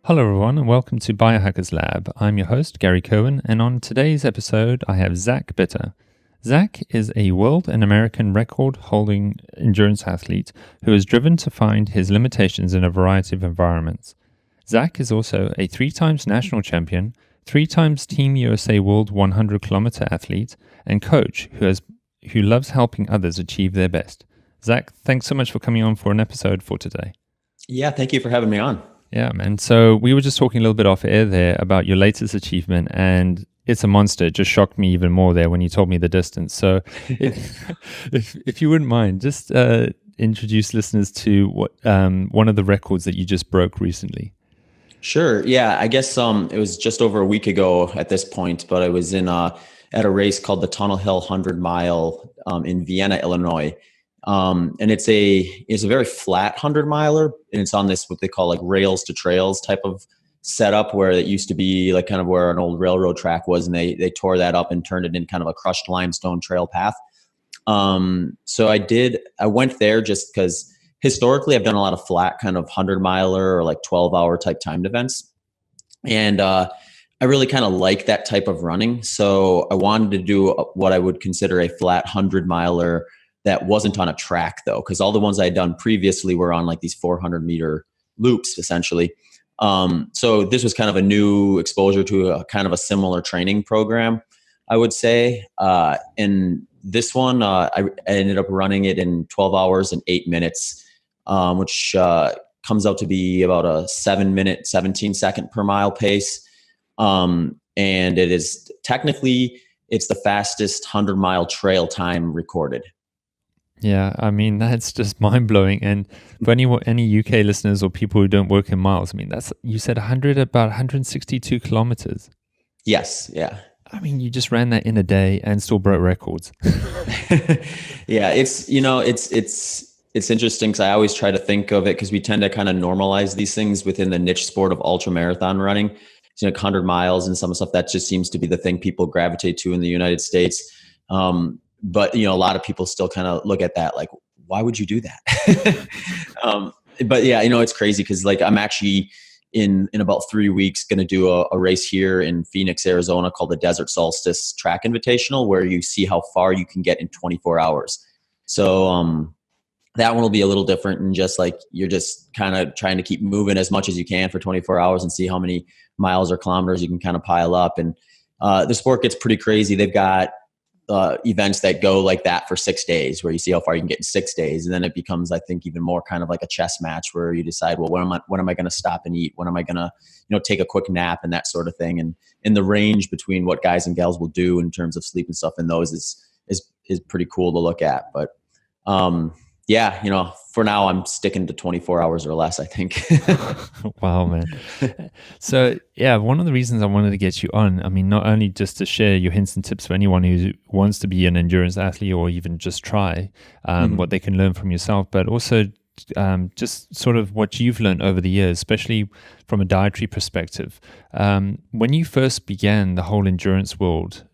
Hello, everyone, and welcome to Biohackers Lab. I'm your host, Gary Cohen, and on today's episode, I have Zach Bitter. Zach is a world and American record holding endurance athlete who is driven to find his limitations in a variety of environments. Zach is also a 3 times national champion, 3 times Team USA World 100 kilometer athlete, and coach who loves helping others achieve their best. Zach, thanks so much for coming on for an episode for today. Yeah, thank you for having me on. Yeah, man. So we were just talking a little bit off air there about your latest achievement, and it's a monster. It just shocked me even more there when you told me the distance. So if you wouldn't mind, just introduce listeners to what one of the records that you just broke recently. Sure. Yeah, I guess it was just over a week ago at this point, but I was in at a race called the Tunnel Hill 100 Mile in Vienna, Illinois. And it's a very flat 100-miler, and it's on this what they call like rails to trails type of setup, where it used to be like kind of where an old railroad track was, and they tore that up and turned it into kind of a crushed limestone trail path. So I went there just because historically I've done a lot of flat kind of 100-miler or like 12-hour type timed events, and I really kind of like that type of running. So I wanted to do what I would consider a flat 100-miler that wasn't on a track though, because all the ones I had done previously were on like these 400-meter loops essentially. So this was kind of a new exposure to a kind of a similar training program, I would say. And this one, I ended up running it in 12 hours and 8 minutes, which comes out to be about a 7-minute, 17-second per mile pace. And it is technically, it's the fastest 100-mile trail time recorded. Yeah, I mean, that's just mind blowing. And for any UK listeners or people who don't work in miles, I mean, you said about 162 kilometers. Yes. Yeah. I mean, you just ran that in a day and still broke records. Yeah. It's interesting because I always try to think of it because we tend to kind of normalize these things within the niche sport of ultra marathon running. You know, 100 miles and some stuff that just seems to be the thing people gravitate to in the United States. But, you know, a lot of people still kind of look at that like, why would you do that? But yeah, you know, it's crazy because like I'm actually in about 3 weeks going to do a race here in Phoenix, Arizona called the Desert Solstice Track Invitational, where you see how far you can get in 24 hours. So that one will be a little different, and just like you're just kind of trying to keep moving as much as you can for 24 hours and see how many miles or kilometers you can kind of pile up. And the sport gets pretty crazy. They've got events that go like that for 6 days, where you see how far you can get in 6 days. And then it becomes, I think, even more kind of like a chess match where you decide, well, when am I going to stop and eat? When am I going to, you know, take a quick nap and that sort of thing. And in the range between what guys and gals will do in terms of sleep and stuff in those is pretty cool to look at. But, yeah, you know, for now I'm sticking to 24 hours or less, I think. Wow, man. So yeah, one of the reasons I wanted to get you on, I mean, not only just to share your hints and tips for anyone who wants to be an endurance athlete or even just try what they can learn from yourself, but also just sort of what you've learned over the years, especially from a dietary perspective. When you first began the whole endurance world,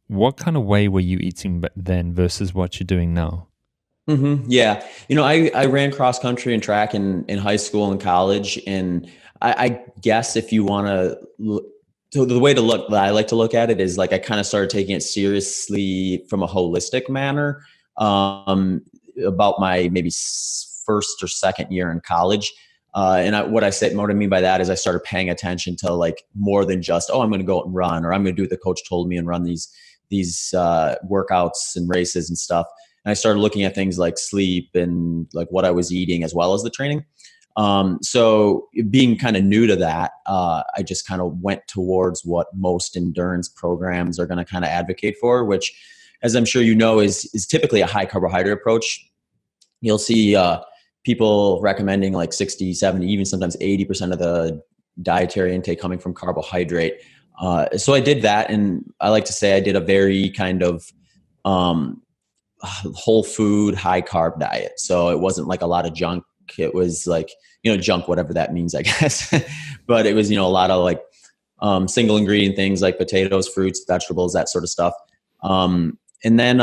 what kind of way were you eating then versus what you're doing now? Mm-hmm. Yeah. You know, I ran cross country and track in high school and college. And I guess if you want to look, so the way to look that I like to look at it is like, I kind of started taking it seriously from a holistic manner, about my maybe first or second year in college. And what I mean by that is I started paying attention to like more than just, oh, I'm going to go out and run, or I'm going to do what the coach told me and run these workouts and races and stuff. And I started looking at things like sleep and like what I was eating as well as the training. So being kind of new to that, I just kind of went towards what most endurance programs are going to kind of advocate for, which, as I'm sure you know, is typically a high carbohydrate approach. You'll see people recommending like 60, 70, even sometimes 80% of the dietary intake coming from carbohydrate. So I did that. And I like to say I did a very kind of whole food, high carb diet. So it wasn't like a lot of junk. It was like, you know, junk, whatever that means, I guess. But it was, you know, a lot of like single ingredient things like potatoes, fruits, vegetables, that sort of stuff. And then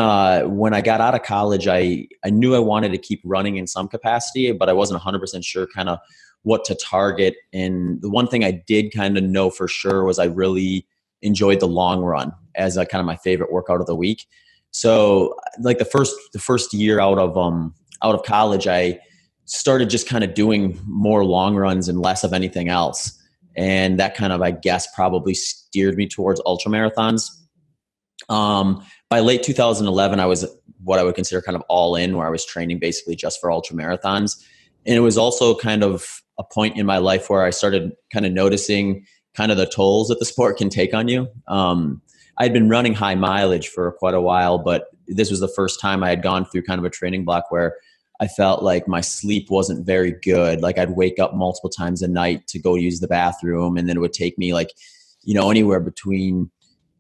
when I got out of college, I knew I wanted to keep running in some capacity, but I wasn't 100% sure kind of what to target. And the one thing I did kind of know for sure was I really enjoyed the long run as a kind of my favorite workout of the week. So like the first year out of college, I started just kind of doing more long runs and less of anything else. And that kind of, I guess, probably steered me towards ultra marathons. By late 2011, I was what I would consider kind of all in, where I was training basically just for ultra marathons. And it was also kind of a point in my life where I started kind of noticing kind of the tolls that the sport can take on you. I'd been running high mileage for quite a while, but this was the first time I had gone through kind of a training block where I felt like my sleep wasn't very good. Like I'd wake up multiple times a night to go use the bathroom, and then it would take me like, anywhere between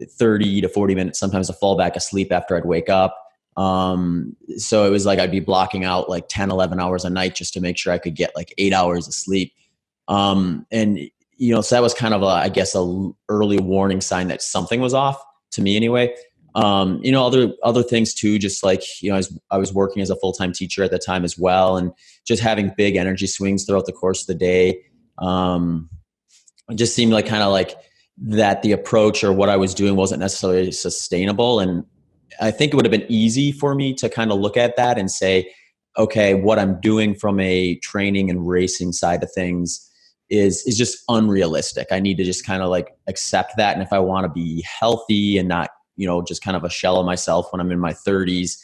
30 to 40 minutes sometimes to fall back asleep after I'd wake up. So it was like I'd be blocking out like 10, 11 hours a night just to make sure I could get like 8 hours of sleep. So that was kind of a early warning sign that something was off to me anyway. Other things too, just like, I was working as a full-time teacher at the time as well, and just having big energy swings throughout the course of the day. It just seemed like kind of like that the approach or what I was doing wasn't necessarily sustainable. And I think it would have been easy for me to kind of look at that and say, okay, what I'm doing from a training and racing side of things is just unrealistic. I need to just kind of like accept that. And if I want to be healthy and not, just kind of a shell of myself when I'm in my 30s,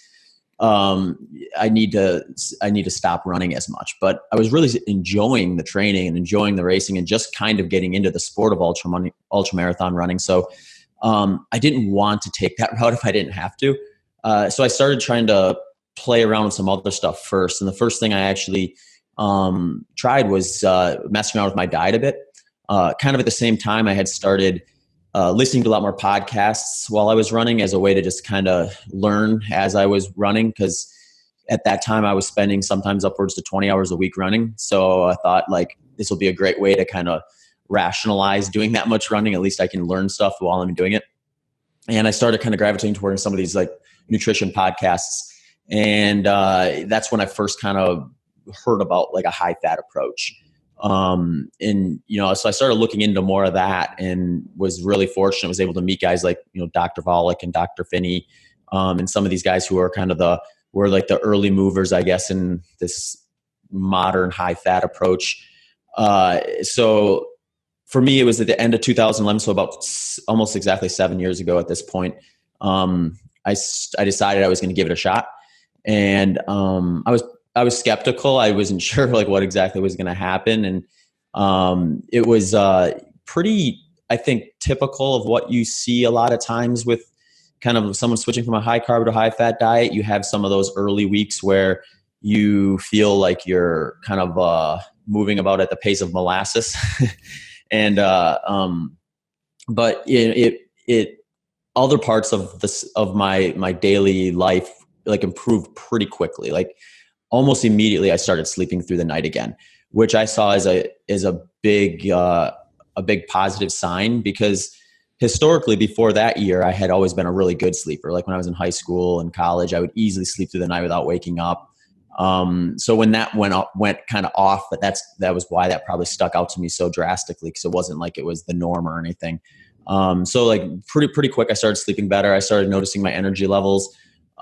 I need to stop running as much. But I was really enjoying the training and enjoying the racing and just kind of getting into the sport of ultra marathon running. So I didn't want to take that route if I didn't have to. So I started trying to play around with some other stuff first. And the first thing I actually tried was messing around with my diet a bit. Kind of at the same time, I had started listening to a lot more podcasts while I was running as a way to just kind of learn as I was running, because at that time I was spending sometimes upwards to 20 hours a week running. So I thought like this will be a great way to kind of rationalize doing that much running. At least I can learn stuff while I'm doing it. And I started kind of gravitating towards some of these like nutrition podcasts. And that's when I first kind of heard about like a high fat approach. So I started looking into more of that and was really fortunate. Was able to meet guys like, Dr. Volek and Dr. Finney, and some of these guys who are kind of the early movers, I guess, in this modern high fat approach. So for me, it was at the end of 2011. So about almost exactly 7 years ago at this point, I decided I was going to give it a shot. And, I was skeptical. I wasn't sure like what exactly was going to happen. And it was pretty, I think, typical of what you see a lot of times with kind of someone switching from a high carb to high fat diet. You have some of those early weeks where you feel like you're kind of moving about at the pace of molasses. And but it other parts of this of my daily life like improved pretty quickly. Like almost immediately I started sleeping through the night again, which I saw as a big positive sign, because historically before that year, I had always been a really good sleeper. Like when I was in high school and college, I would easily sleep through the night without waking up. So when that went kind of off, but that was why that probably stuck out to me so drastically, because it wasn't like it was the norm or anything. So like pretty quick, I started sleeping better. I started noticing my energy levels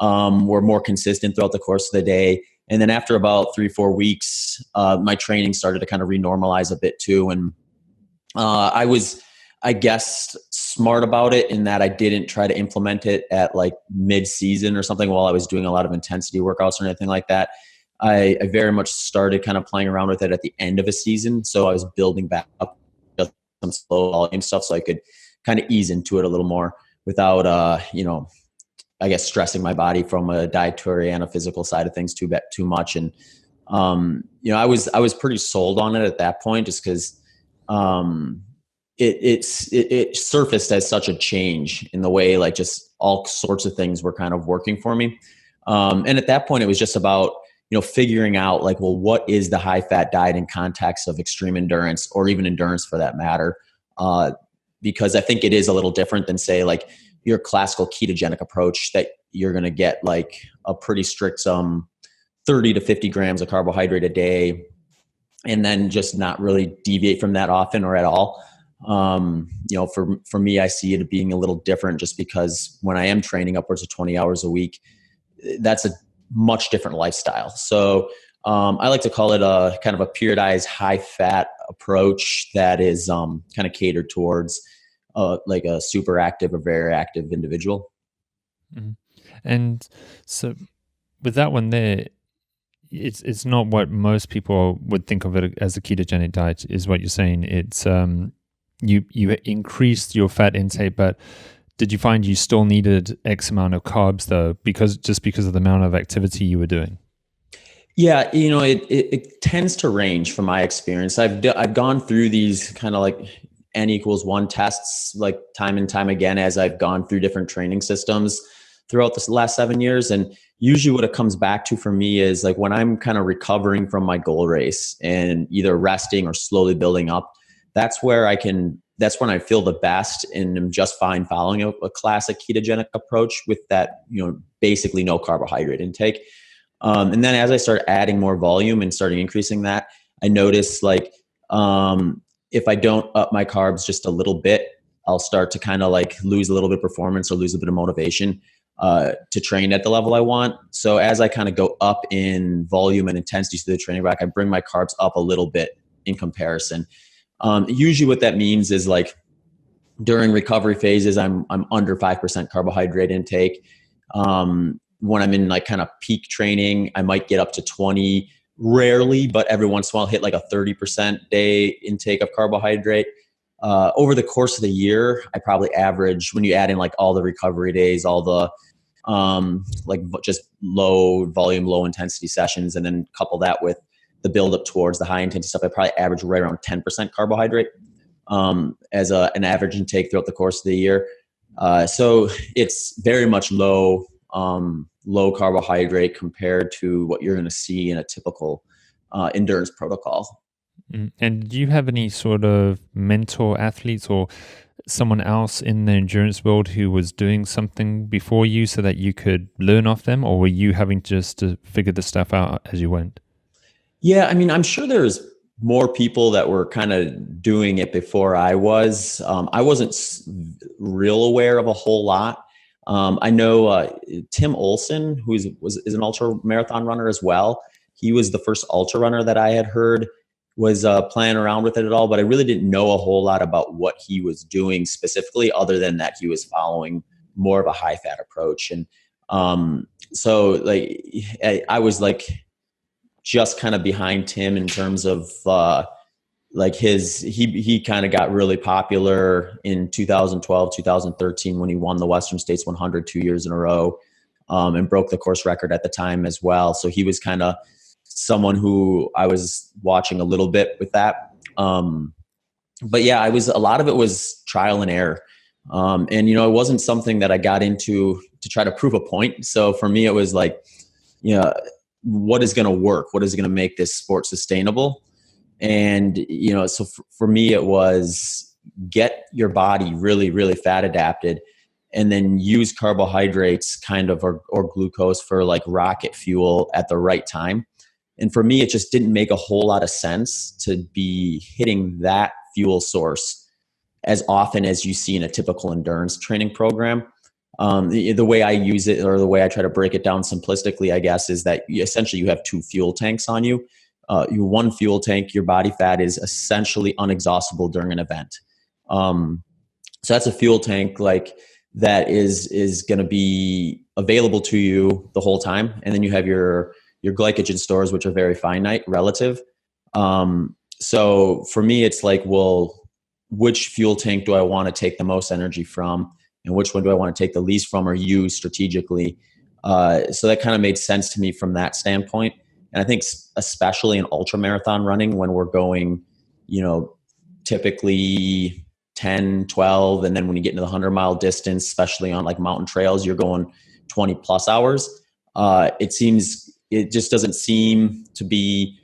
were more consistent throughout the course of the day. And then after about 3-4 weeks, my training started to kind of renormalize a bit too. And I was, I guess, smart about it in that I didn't try to implement it at like mid-season or something while I was doing a lot of intensity workouts or anything like that. I very much started kind of playing around with it at the end of a season. So I was building back up some slow volume stuff so I could kind of ease into it a little more without, I guess, stressing my body from a dietary and a physical side of things too much. And, I was pretty sold on it at that point, just because it surfaced as such a change in the way, like just all sorts of things were kind of working for me. And at that point it was just about, figuring out like, well, what is the high fat diet in context of extreme endurance, or even endurance for that matter? Because I think it is a little different than say like your classical ketogenic approach that, you're going to get like a pretty strict 30 to 50 grams of carbohydrate a day, and then just not really deviate from that often or at all. For me, I see it being a little different just because when I am training upwards of 20 hours a week, that's a much different lifestyle. So I like to call it a kind of a periodized high fat approach that is kind of catered towards like a super active or very active individual. Mm-hmm. And so with that one there, it's not what most people would think of it as a ketogenic diet, is what you're saying. It's you increased your fat intake, but did you find you still needed X amount of carbs though, because of the amount of activity you were doing? Yeah, it tends to range from my experience. I've gone through these kind of like N=1 tests like time and time again as I've gone through different training systems throughout the last 7 years. And usually what it comes back to for me is like when I'm kind of recovering from my goal race and either resting or slowly building up, that's when I feel the best and am just fine following a classic ketogenic approach with that, basically no carbohydrate intake. And then as I start adding more volume and starting increasing that, I notice like if I don't up my carbs just a little bit, I'll start to kind of like lose a little bit of performance or lose a bit of motivation to train at the level I want. So as I kind of go up in volume and intensity through the training rack, I bring my carbs up a little bit in comparison. Usually what that means is like during recovery phases, I'm under 5% carbohydrate intake. When I'm in like kind of peak training, I might get up to 20, rarely, but every once in a while hit like a 30% day intake of carbohydrate. Over the course of the year, I probably average, when you add in like all the recovery days, all the like just low volume, low intensity sessions, and then couple that with the build up towards the high intensity stuff, I probably average right around 10% carbohydrate as an average intake throughout the course of the year. So it's very much low carbohydrate compared to what you're going to see in a typical endurance protocol. And do you have any sort of mentor athletes or someone else in the endurance world who was doing something before you so that you could learn off them, or were you having just to figure the stuff out as you went? Yeah, I mean, I'm sure there's more people that were kind of doing it before I was. I wasn't real aware of a whole lot. I know Tim Olson, who is an ultra marathon runner as well. He was the first ultra runner that I had heard was playing around with it at all, but I really didn't know a whole lot about what he was doing specifically, other than that he was following more of a high fat approach. And so like I was like just kind of behind Tim in terms of like he kind of got really popular in 2012, 2013 when he won the Western States 100 2 years in a row and broke the course record at the time as well. So he was kind of someone who I was watching a little bit with that. But yeah, a lot of it was trial and error. And, it wasn't something that I got into to try to prove a point. So for me, it was like, what is going to work? What is going to make this sport sustainable? And, so for me, it was get your body really, really fat adapted, and then use carbohydrates kind of, or glucose for like rocket fuel at the right time. And for me, it just didn't make a whole lot of sense to be hitting that fuel source as often as you see in a typical endurance training program. The way I use it, or the way I try to break it down simplistically, I guess, is that essentially you have two fuel tanks on you. Your one fuel tank, your body fat is essentially unexhaustible during an event. So that's a fuel tank like that is going to be available to you the whole time. And then you have your glycogen stores, which are very finite relative. So for me, it's like, well, which fuel tank do I want to take the most energy from? And which one do I want to take the least from or use strategically? So that kind of made sense to me from that standpoint. And I think especially in ultra marathon running, when we're going, typically 10, 12, and then when you get into the 100-mile distance, especially on like mountain trails, you're going 20 plus hours. It just doesn't seem to be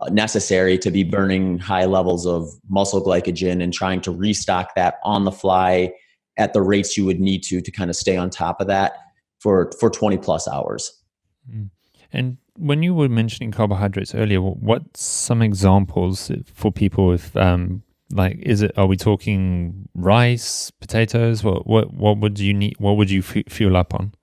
necessary to be burning high levels of muscle glycogen and trying to restock that on the fly at the rates you would need to kind of stay on top of that for 20 plus hours. Mm. And when you were mentioning carbohydrates earlier, what's some examples for people with like, are we talking rice, potatoes? What would you need? What would you fuel up on?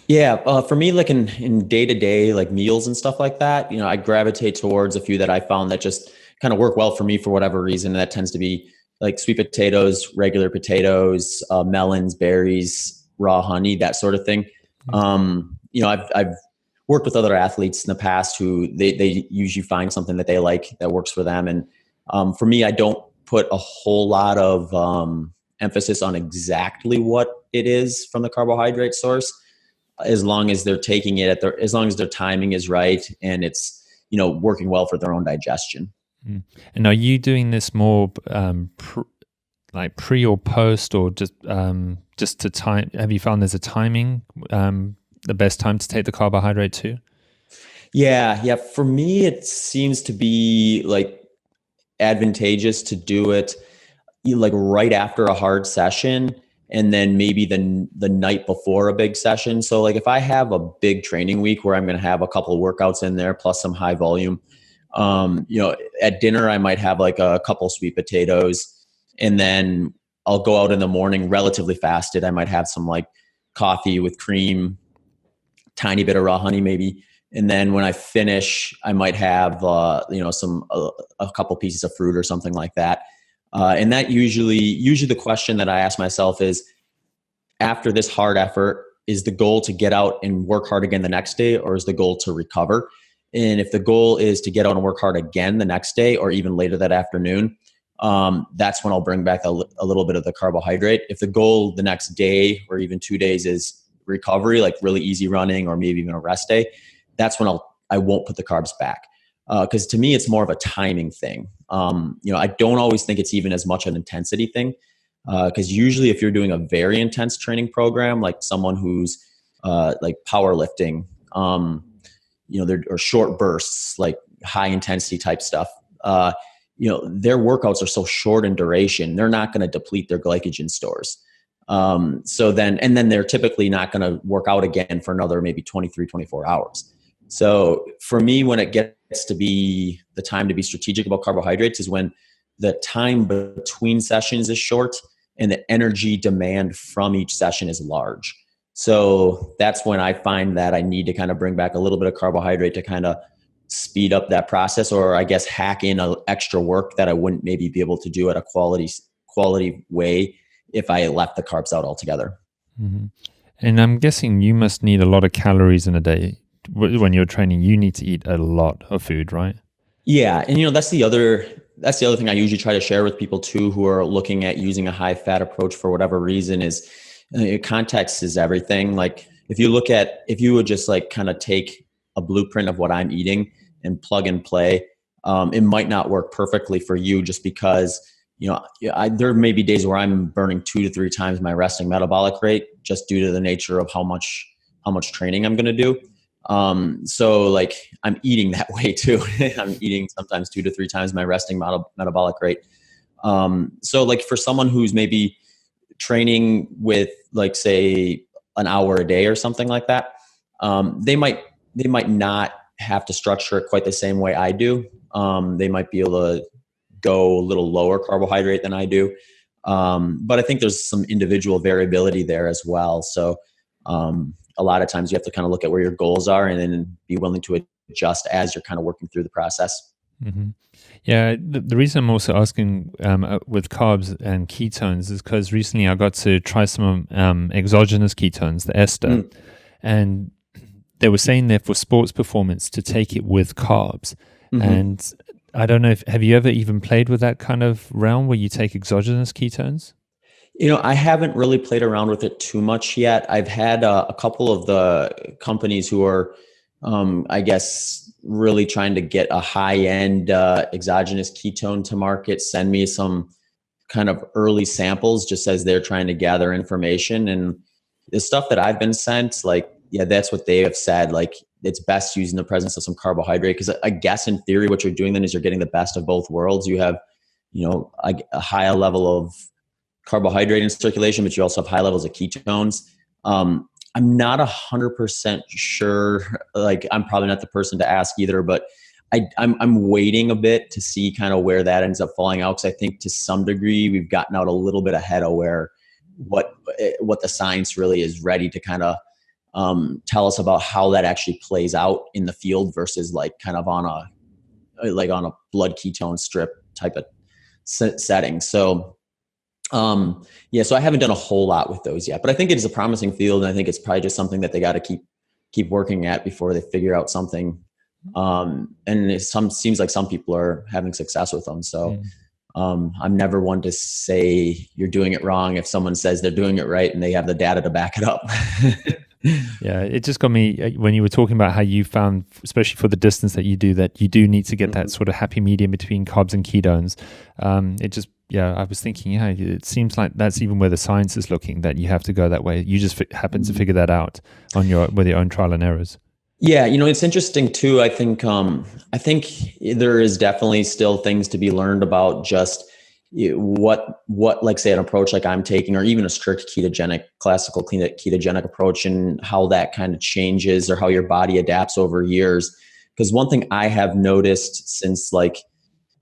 Yeah, for me, like in day to day, like meals and stuff like that, I gravitate towards a few that I found that just kind of work well for me for whatever reason. And that tends to be like sweet potatoes, regular potatoes, melons, berries, raw honey, that sort of thing. I've worked with other athletes in the past who they usually find something that they like that works for them. And for me, I don't put a whole lot of emphasis on exactly what it is from the carbohydrate source, as long as they're taking it as long as their timing is right and it's working well for their own digestion. And are you doing this more like pre or post, or just to time? Have you found there's a timing, the best time to take the carbohydrate too? Yeah. For me, it seems to be like advantageous to do it like right after a hard session, and then maybe the night before a big session. So like if I have a big training week where I'm going to have a couple of workouts in there plus some high volume, at dinner I might have like a couple sweet potatoes, and then I'll go out in the morning relatively fasted. I might have some like coffee with cream, tiny bit of raw honey maybe. And then when I finish, I might have, a couple pieces of fruit or something like that. And that usually the question that I ask myself is, after this hard effort, is the goal to get out and work hard again the next day, or is the goal to recover? And if the goal is to get out and work hard again the next day or even later that afternoon, that's when I'll bring back a little bit of the carbohydrate. If the goal the next day or even 2 days is recovery, like really easy running or maybe even a rest day, that's when I won't put the carbs back. Because to me, it's more of a timing thing. I don't always think it's even as much an intensity thing. Because usually if you're doing a very intense training program, like someone who's like powerlifting, or short bursts, like high intensity type stuff, their workouts are so short in duration, they're not going to deplete their glycogen stores. Then they're typically not going to work out again for another maybe 23, 24 hours. So for me, when it gets to be the time to be strategic about carbohydrates is when the time between sessions is short and the energy demand from each session is large. So that's when I find that I need to kind of bring back a little bit of carbohydrate to kind of speed up that process, or I guess hack in extra work that I wouldn't maybe be able to do at a quality way if I left the carbs out altogether. Mm-hmm. And I'm guessing you must need a lot of calories in a day. When you're training, you need to eat a lot of food, right? Yeah. And that's the other thing I usually try to share with people too, who are looking at using a high fat approach for whatever reason, is context is everything. Like if you would just like kind of take a blueprint of what I'm eating and plug and play, it might not work perfectly for you, just because, there may be days where I'm burning 2 to 3 times my resting metabolic rate just due to the nature of how much training I'm going to do. So like I'm eating that way too. I'm eating sometimes 2 to 3 times my resting metabolic rate. So like for someone who's maybe training with like say an hour a day or something like that, they might not have to structure it quite the same way I do. They might be able to go a little lower carbohydrate than I do. But I think there's some individual variability there as well. So, a lot of times you have to kind of look at where your goals are and then be willing to adjust as you're kind of working through the process. Mm-hmm. Yeah, the reason I'm also asking with carbs and ketones is because recently I got to try some exogenous ketones, the ester, and they were saying there for sports performance to take it with carbs. Mm-hmm. And I don't know have you ever even played with that kind of realm where you take exogenous ketones? I haven't really played around with it too much yet. I've had a couple of the companies who are, I guess, really trying to get a high-end exogenous ketone to market send me some kind of early samples just as they're trying to gather information. And the stuff that I've been sent, like, yeah, that's what they have said. Like, it's best used in the presence of some carbohydrate, because I guess in theory what you're doing then is you're getting the best of both worlds. You have, a higher level of carbohydrate in circulation, but you also have high levels of ketones. I'm not 100% sure. Like, I'm probably not the person to ask either, but I'm waiting a bit to see kind of where that ends up falling out. Cause I think to some degree we've gotten out a little bit ahead of where what the science really is ready to kind of tell us about how that actually plays out in the field versus like kind of on a blood ketone strip type of setting. So so I haven't done a whole lot with those yet, but I think it is a promising field, and I think it's probably just something that they got to keep working at before they figure out something. And seems like some people are having success with them. So I'm never one to say you're doing it wrong if someone says they're doing it right and they have the data to back it up. Yeah, it just got me when you were talking about how you found, especially for the distance that you do need to get that sort of happy medium between carbs and ketones. I was thinking, it seems like that's even where the science is looking, that you have to go that way. You just happen to figure that out with your own trial and errors. Yeah, it's interesting too. I think there is definitely still things to be learned about just what like say an approach like I'm taking, or even a strict classical ketogenic approach, and how that kind of changes or how your body adapts over years. Because one thing I have noticed since like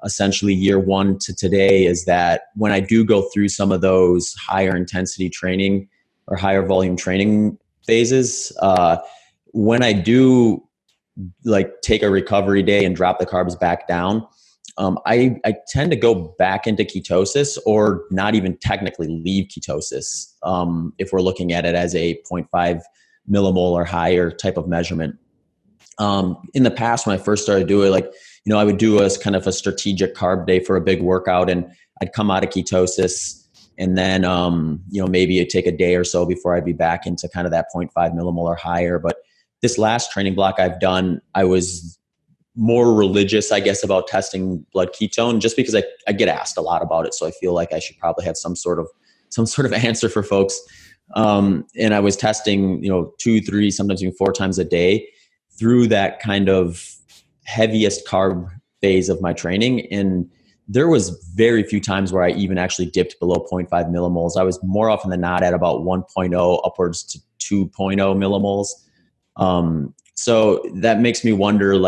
essentially year one to today is that when I do go through some of those higher intensity training or higher volume training phases, when I do like take a recovery day and drop the carbs back down, I tend to go back into ketosis, or not even technically leave ketosis, if we're looking at it as a 0.5 millimole or higher type of measurement. In the past, when I first started doing it, I would do a kind of a strategic carb day for a big workout, and I'd come out of ketosis, and then maybe it'd take a day or so before I'd be back into kind of that 0.5 millimole or higher. But this last training block I've done, I was more religious, I guess, about testing blood ketone, just because I get asked a lot about it. So I feel like I should probably have some sort of answer for folks. And I was testing, 2, 3, sometimes even 4 times a day through that kind of heaviest carb phase of my training. And there was very few times where I even actually dipped below 0.5 millimoles. I was more often than not at about 1.0 upwards to 2.0 millimoles. So that makes me wonder,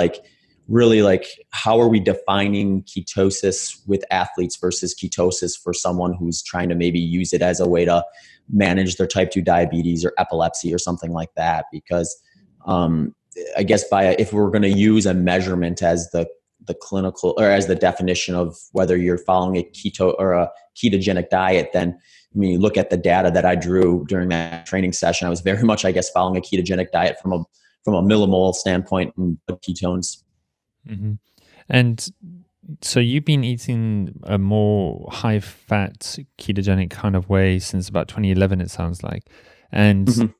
really, how are we defining ketosis with athletes versus ketosis for someone who's trying to maybe use it as a way to manage their type 2 diabetes or epilepsy or something like that? Because I guess if we're going to use a measurement as the clinical, or as the definition of whether you're following a keto or a ketogenic diet, then you look at the data that I drew during that training session. I was very much, I guess, following a ketogenic diet from a millimole standpoint in ketones. Mm-hmm. And so you've been eating a more high-fat ketogenic kind of way since about 2011, it sounds like. And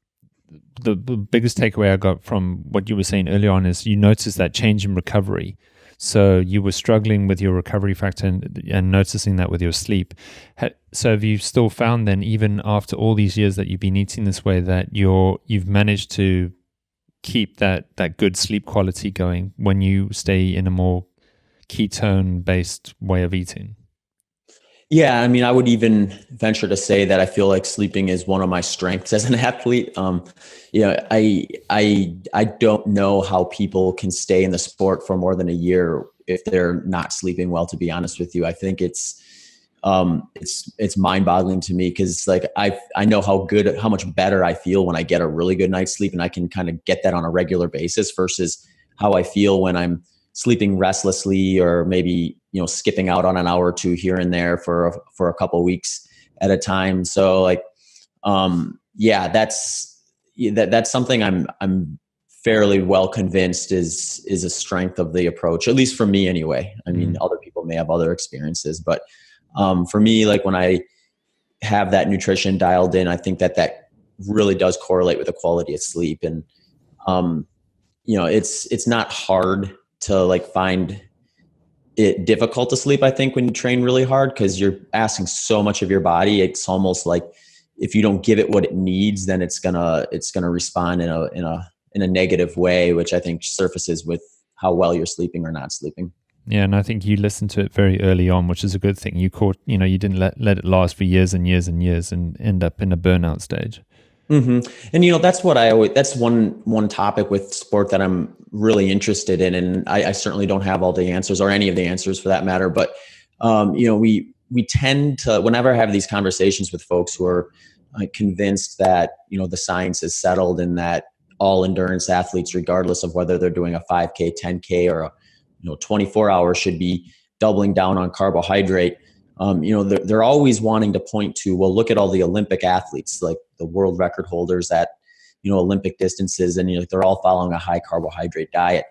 the biggest takeaway I got from what you were saying earlier on is you noticed that change in recovery. So you were struggling with your recovery factor and noticing that with your sleep. So have you still found then, even after all these years that you've been eating this way, that you've managed to keep that good sleep quality going when you stay in a more ketone-based way of eating? Yeah, I would even venture to say that I feel like sleeping is one of my strengths as an athlete. I don't know how people can stay in the sport for more than a year if they're not sleeping well, to be honest with you. I think it's mind-boggling to me, because I know how much better I feel when I get a really good night's sleep, and I can kind of get that on a regular basis versus how I feel when I'm sleeping restlessly, or maybe skipping out on an hour or two here and there for a couple of weeks at a time. So that's something I'm fairly well convinced is a strength of the approach, at least for me anyway. Other people may have other experiences, but for me, when I have that nutrition dialed in, I think that really does correlate with the quality of sleep. And it's not hard to find it difficult to sleep, I think, when you train really hard, because you're asking so much of your body. It's almost like if you don't give it what it needs, then it's gonna respond in a negative way, which I think surfaces with how well you're sleeping or not sleeping. Yeah, and I think you listened to it very early on, which is a good thing. You didn't let it last for years and years and years and end up in a burnout stage. And that's what that's one topic with sport that I'm really interested in, and I certainly don't have all the answers or any of the answers for that matter. But we tend to, whenever I have these conversations with folks who are convinced that the science is settled and that all endurance athletes, regardless of whether they're doing a 5K, 10K, or 24 hours, should be doubling down on carbohydrate. They're always wanting to point to, well, look at all the Olympic athletes, like the world record holders at, Olympic distances, and they're all following a high carbohydrate diet.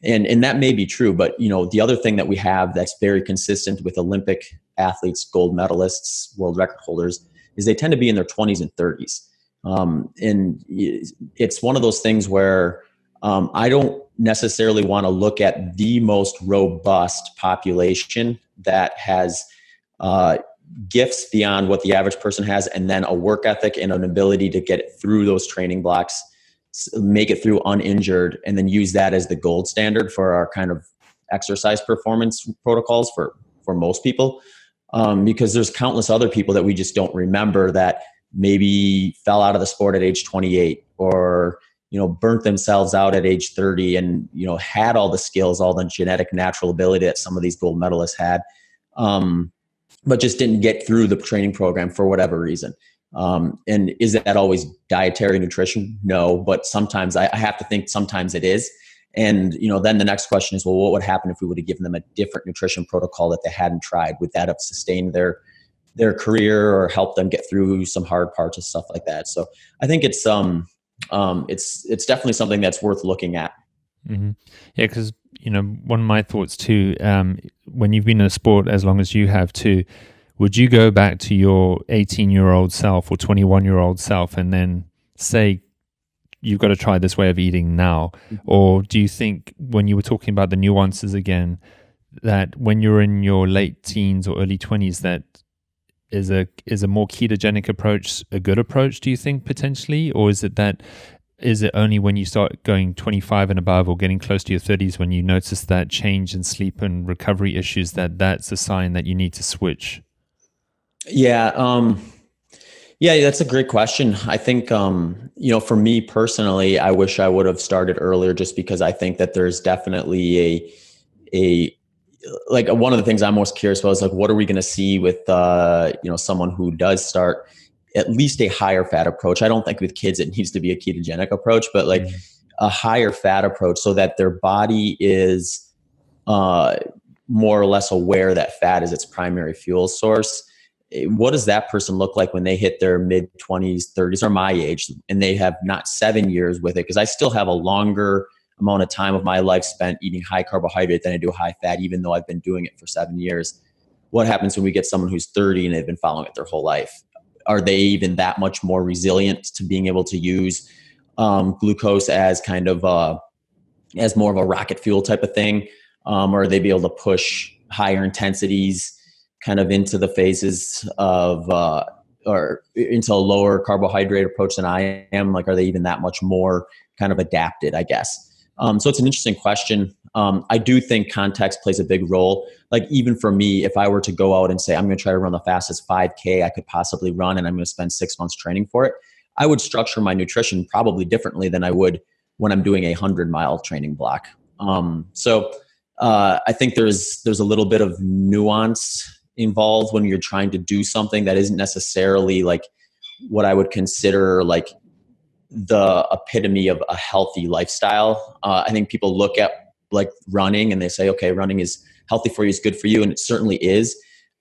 And that may be true, but the other thing that we have that's very consistent with Olympic athletes, gold medalists, world record holders, is they tend to be in their 20s and 30s. And it's one of those things where I don't necessarily want to look at the most robust population that has gifts beyond what the average person has, and then a work ethic and an ability to get through those training blocks, make it through uninjured, and then use that as the gold standard for our kind of exercise performance protocols for most people. Because there's countless other people that we just don't remember that maybe fell out of the sport at age 28, or burnt themselves out at age 30, and had all the skills, all the genetic natural ability that some of these gold medalists had, but just didn't get through the training program for whatever reason. And is that always dietary nutrition? No, but sometimes I have to think sometimes it is. And then the next question is, well, what would happen if we would have given them a different nutrition protocol that they hadn't tried? Would that have sustained their career or help them get through some hard parts and stuff like that? So I think it's definitely something that's worth looking at. Mm-hmm. Yeah, because one of my thoughts too, when you've been in a sport as long as you have too, would you go back to your 18-year-old self or 21-year-old self and then say, you've got to try this way of eating now? Or do you think, when you were talking about the nuances again, that when you're in your late teens or early 20s, that is a more ketogenic approach a good approach, do you think, potentially? Or is it only when you start going 25 and above or getting close to your 30s when you notice that change in sleep and recovery issues, that's a sign that you need to switch? Yeah. That's a great question. I think, for me personally, I wish I would have started earlier, just because I think that there's definitely one of the things I'm most curious about is what are we going to see with, someone who does start at least a higher fat approach. I don't think with kids it needs to be a ketogenic approach, but a higher fat approach, so that their body is more or less aware that fat is its primary fuel source. What does that person look like when they hit their mid 20s, 30s, or my age, and they have not 7 years with it? Because I still have a longer amount of time of my life spent eating high carbohydrate than I do high fat, even though I've been doing it for 7 years. What happens when we get someone who's 30 and they've been following it their whole life? Are they even that much more resilient to being able to use glucose as kind of as more of a rocket fuel type of thing? Or are they be able to push higher intensities kind of into the phases of or into a lower carbohydrate approach than I am? Are they even that much more kind of adapted, I guess? So it's an interesting question. I do think context plays a big role. Even for me, if I were to go out and say, I'm going to try to run the fastest 5K I could possibly run, and I'm going to spend 6 months training for it, I would structure my nutrition probably differently than I would when I'm doing a 100-mile training block. So I think there's a little bit of nuance involved when you're trying to do something that isn't necessarily what I would consider the epitome of a healthy lifestyle. I think people look at running and they say, okay, running is healthy for you, it's good for you. And it certainly is.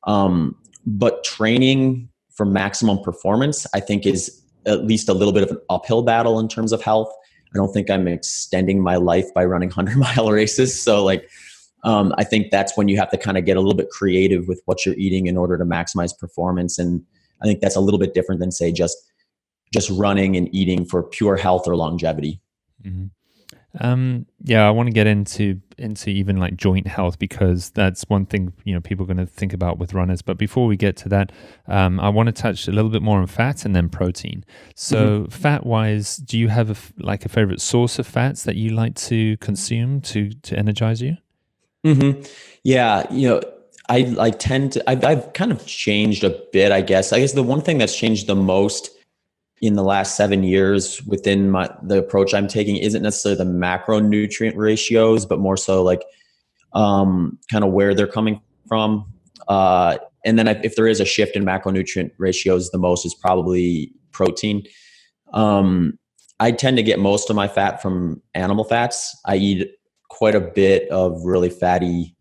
But training for maximum performance, I think, is at least a little bit of an uphill battle in terms of health. I don't think I'm extending my life by running 100-mile races. So I think that's when you have to kind of get a little bit creative with what you're eating in order to maximize performance. And I think that's a little bit different than, say, just running and eating for pure health or longevity. Mm-hmm. I want to get into even joint health, because that's one thing people are going to think about with runners. But before we get to that, I want to touch a little bit more on fat and then protein. So fat wise, do you have a favorite source of fats that you like to consume to energize you? Yeah, I tend to. I've kind of changed a bit, I guess. The one thing that's changed the most in the last 7 years within the approach I'm taking isn't necessarily the macronutrient ratios, but more so like kind of where they're coming from. And then if there is a shift in macronutrient ratios, the most is probably protein. I tend to get most of my fat from animal fats. I eat quite a bit of really fatty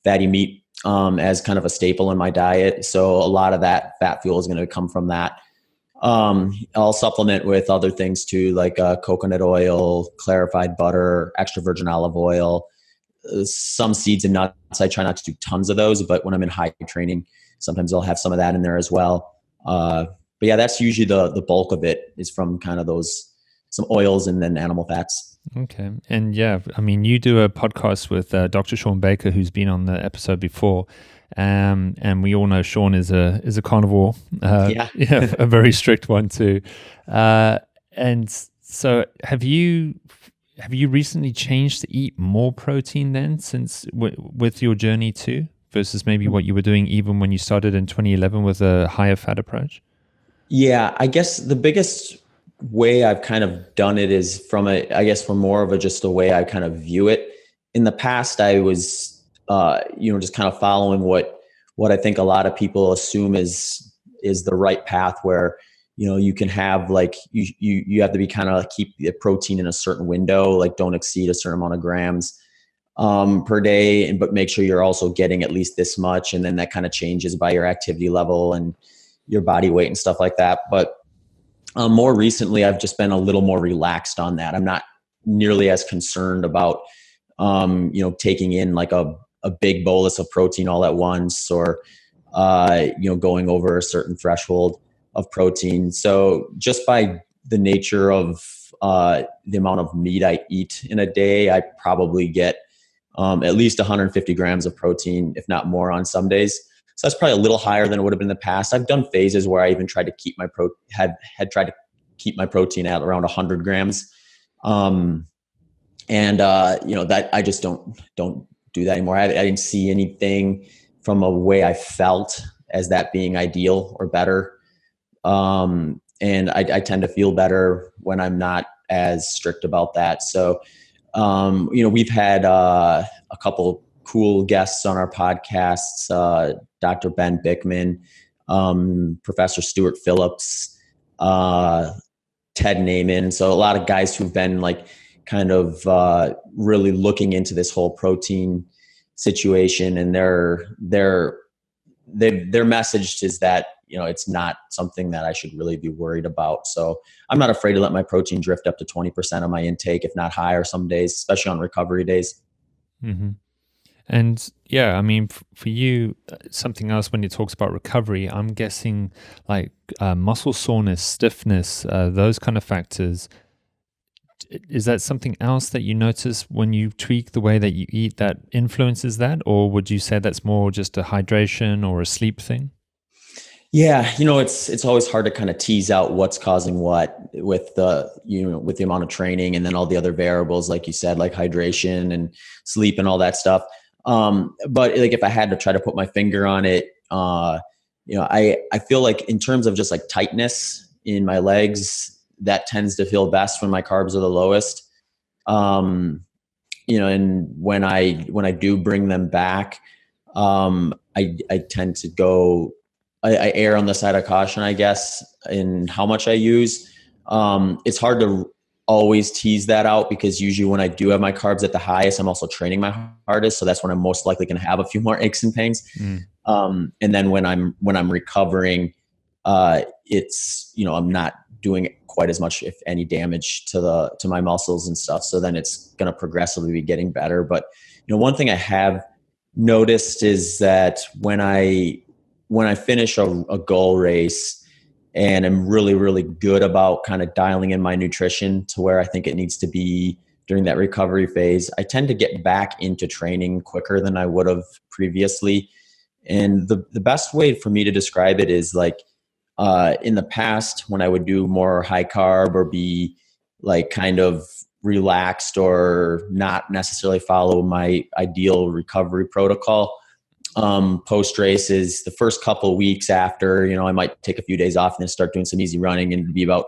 meat as kind of a staple in my diet. So a lot of that fat fuel is going to come from that. I'll supplement with other things too, like coconut oil, clarified butter, extra virgin olive oil, some seeds and nuts. I try not to do tons of those, but when I'm in high training, sometimes I'll have some of that in there as well. But yeah, that's usually the bulk of it is from kind of some oils and then animal fats. Okay. And yeah, I mean, you do a podcast with Dr. Sean Baker, who's been on the episode before. And we all know Sean is a carnivore, yeah, a very strict one too. And so have you recently changed to eat more protein then since with your journey too, versus maybe what you were doing even when you started in 2011 with a higher fat approach? Yeah, I guess the biggest way I've kind of done it is from more of just a way I kind of view it. In the past, I was just kind of following what I think a lot of people assume is the right path, where you can have like you have to be kind of keep the protein in a certain window, like don't exceed a certain amount of grams per day, but make sure you're also getting at least this much, and then that kind of changes by your activity level and your body weight and stuff like that. But more recently, I've just been a little more relaxed on that. I'm not nearly as concerned about taking in like a big bolus of protein all at once, or going over a certain threshold of protein. So just by the nature of the amount of meat I eat in a day, I probably get at least 150 grams of protein, if not more, on some days. So that's probably a little higher than it would have been in the past. I've done phases where I even tried to keep had tried to keep my protein at around 100 grams. That I just don't do that anymore. I didn't see anything from a way I felt as that being ideal or better. And I tend to feel better when I'm not as strict about that. So, we've had a couple cool guests on our podcasts, Dr. Ben Bickman, Professor Stuart Phillips, Ted Naiman. So a lot of guys who've been like kind of really looking into this whole protein situation, and their message is that it's not something that I should really be worried about. So I'm not afraid to let my protein drift up to 20% of my intake, if not higher, some days, especially on recovery days. Mm-hmm. And yeah, I mean, for you, something else when it talks about recovery, I'm guessing like muscle soreness, stiffness, those kind of factors. Is that something else that you notice when you tweak the way that you eat that influences that? Or would you say that's more just a hydration or a sleep thing? Yeah, it's always hard to kind of tease out what's causing what with the amount of training, and then all the other variables, like you said, like hydration and sleep and all that stuff. But like if I had to try to put my finger on it, I feel like in terms of just like tightness in my legs, that tends to feel best when my carbs are the lowest. And when I do bring them back, I tend to go. I err on the side of caution, I guess, in how much I use. It's hard to always tease that out, because usually when I do have my carbs at the highest, I'm also training my hardest. So that's when I'm most likely going to have a few more aches and pains. And then when I'm recovering, it's, I'm not doing quite as much, if any, damage to my muscles and stuff. So then it's going to progressively be getting better. But, one thing I have noticed is that when I finish a goal race and I'm really, really good about kind of dialing in my nutrition to where I think it needs to be during that recovery phase, I tend to get back into training quicker than I would have previously. And the best way for me to describe it is like, in the past, when I would do more high carb or be like kind of relaxed or not necessarily follow my ideal recovery protocol, post races, the first couple of weeks after, I might take a few days off and then start doing some easy running, and be about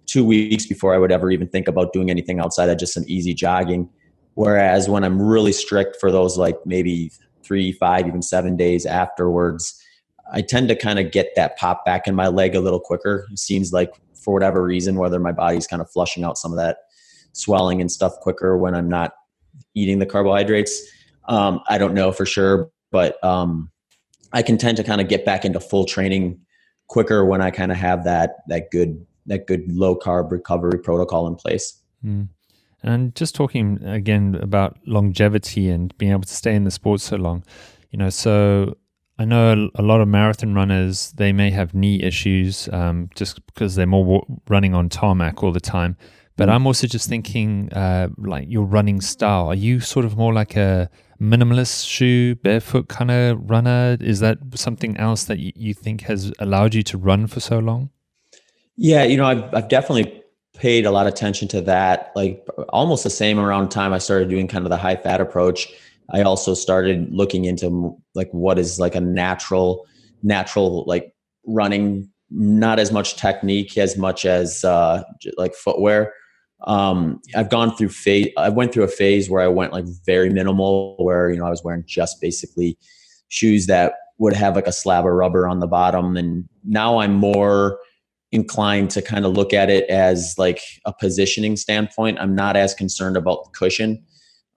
2 weeks before I would ever even think about doing anything outside of just some easy jogging. Whereas when I'm really strict for those like maybe 3, 5, even 7 days afterwards, I tend to kind of get that pop back in my leg a little quicker. It seems like for whatever reason, whether my body's kind of flushing out some of that swelling and stuff quicker when I'm not eating the carbohydrates. I don't know for sure, but I can tend to kind of get back into full training quicker when I kind of have that good low carb recovery protocol in place. Mm. And just talking again about longevity and being able to stay in the sport so long, so I know a lot of marathon runners, they may have knee issues just because they're more running on tarmac all the time. But I'm also just thinking like your running style. Are you sort of more like a minimalist shoe, barefoot kind of runner? Is that something else that you think has allowed you to run for so long? Yeah, I've definitely paid a lot of attention to that. Like almost the same around time I started doing kind of the high fat approach. I also started looking into like what is like a natural like running, not as much technique as much as like footwear. I've gone through I went through a phase where I went like very minimal, where I was wearing just basically shoes that would have like a slab of rubber on the bottom, and now I'm more inclined to kind of look at it as like a positioning standpoint. I'm not as concerned about the cushion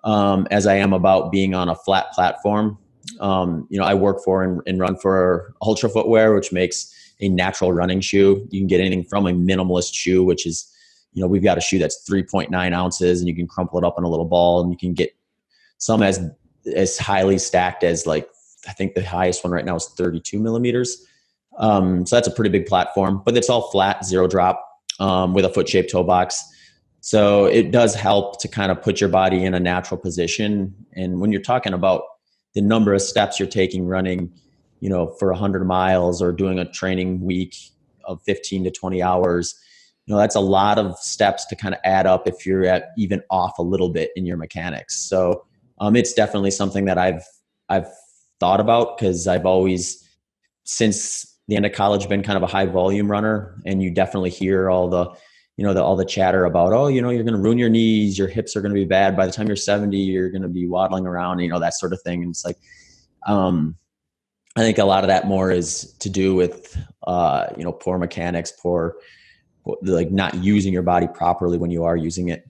as I am about being on a flat platform. I work for and run for Ultra Footwear, which makes a natural running shoe. You can get anything from a minimalist shoe, which is, we've got a shoe that's 3.9 ounces and you can crumple it up in a little ball, and you can get some as highly stacked as like, I think the highest one right now is 32 millimeters. So that's a pretty big platform, but it's all flat, zero drop, with a foot shaped toe box. So it does help to kind of put your body in a natural position. And when you're talking about the number of steps you're taking running, for 100 miles or doing a training week of 15 to 20 hours, that's a lot of steps to kind of add up if you're at even off a little bit in your mechanics. So it's definitely something that I've thought about, because I've always, since the end of college, been kind of a high volume runner. And you definitely hear all the chatter about, oh, you're going to ruin your knees, your hips are going to be bad. By the time you're 70, you're going to be waddling around, that sort of thing. And it's like, I think a lot of that more is to do with, poor mechanics, like not using your body properly when you are using it.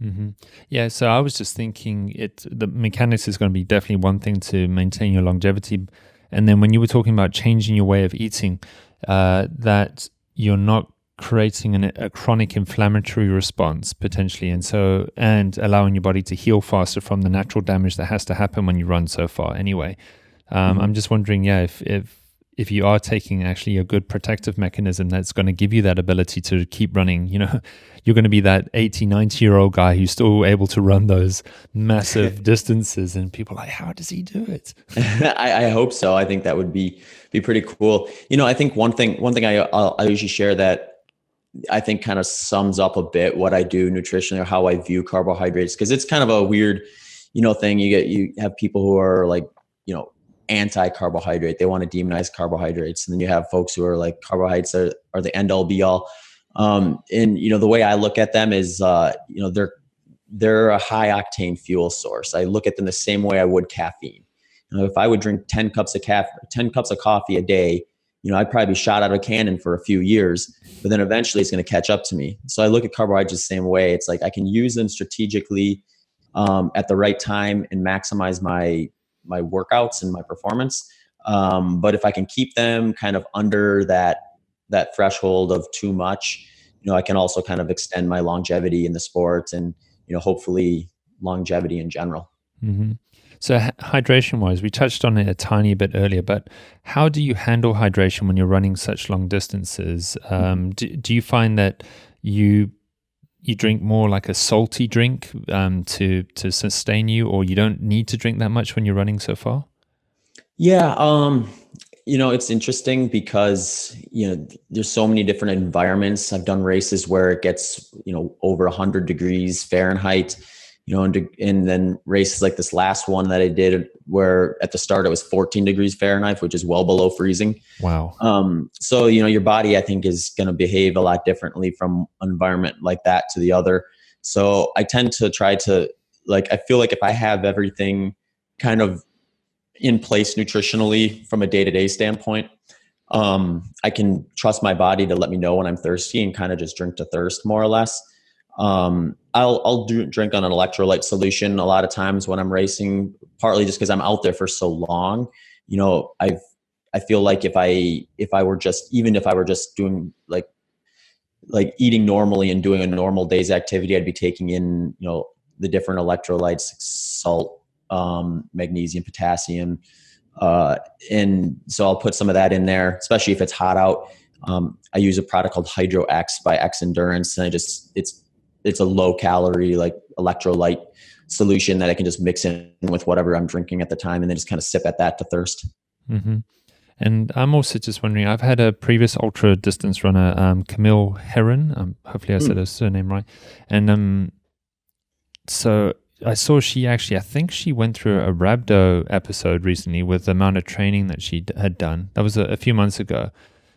Mm-hmm. Yeah. So I was just thinking the mechanics is going to be definitely one thing to maintain your longevity. And then when you were talking about changing your way of eating, that you're not creating a chronic inflammatory response potentially, and allowing your body to heal faster from the natural damage that has to happen when you run so far anyway. I'm just wondering, if you are taking actually a good protective mechanism that's going to give you that ability to keep running, you're going to be that 80, 90-year-old guy who's still able to run those massive distances, and people are like, how does he do it? I hope so. I think that would be pretty cool. I think one thing I usually share that I think kind of sums up a bit what I do nutritionally, or how I view carbohydrates, because it's kind of a weird, thing. You have people who are like, anti-carbohydrate. They want to demonize carbohydrates. And then you have folks who are like, carbohydrates are the end all be all. And the way I look at them is, they're a high octane fuel source. I look at them the same way I would caffeine. If I would drink 10 cups of coffee a day, I'd probably be shot out of a cannon for a few years, but then eventually it's going to catch up to me. So I look at carbohydrates the same way. It's like, I can use them strategically at the right time and maximize my workouts and my performance. But if I can keep them kind of under that threshold of too much, I can also kind of extend my longevity in the sport, and, hopefully longevity in general. Mm-hmm. So hydration wise, we touched on it a tiny bit earlier, but how do you handle hydration when you're running such long distances? Do you find that you drink more like a salty drink to sustain you, or you don't need to drink that much when you're running so far? Yeah. It's interesting because, there's so many different environments. I've done races where it gets, over 100 degrees Fahrenheit. and then races like this last one that I did where at the start it was 14 degrees Fahrenheit, which is well below freezing. Wow. So, your body, I think, is going to behave a lot differently from an environment like that to the other. So I tend to try to, I feel like if I have everything kind of in place nutritionally from a day-to-day standpoint, I can trust my body to let me know when I'm thirsty and kind of just drink to thirst more or less. I'll drink on an electrolyte solution a lot of times when I'm racing, partly just because I'm out there for so long. I feel like if I were just doing like eating normally and doing a normal day's activity, I'd be taking in, the different electrolytes, salt, magnesium, potassium. And so I'll put some of that in there, especially if it's hot out. I use a product called Hydro X by X Endurance. And it's a low calorie, like electrolyte solution that I can just mix in with whatever I'm drinking at the time and then just kind of sip at that to thirst. Mm-hmm. And I'm also just wondering, I've had a previous ultra distance runner, Camille Herron. Hopefully I said her surname right. And so I saw I think she went through a rhabdo episode recently with the amount of training that she had done. That was a few months ago.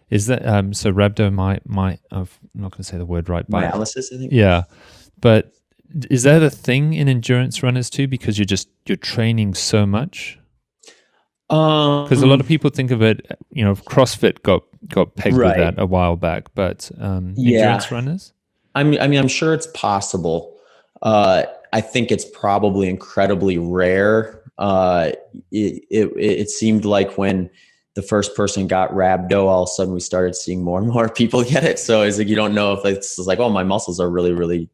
Is that so? Rhabdo might I'm not going to say the word right. Myolysis, I think. Yeah, but is that a thing in endurance runners too? Because you're training so much. Because a lot of people think of it, CrossFit got pegged with that a while back, but endurance runners. I'm sure it's possible. I think it's probably incredibly rare. It seemed like when the first person got rhabdo, all of a sudden we started seeing more and more people get it. So it's like, you don't know if it's like, oh, my muscles are really, really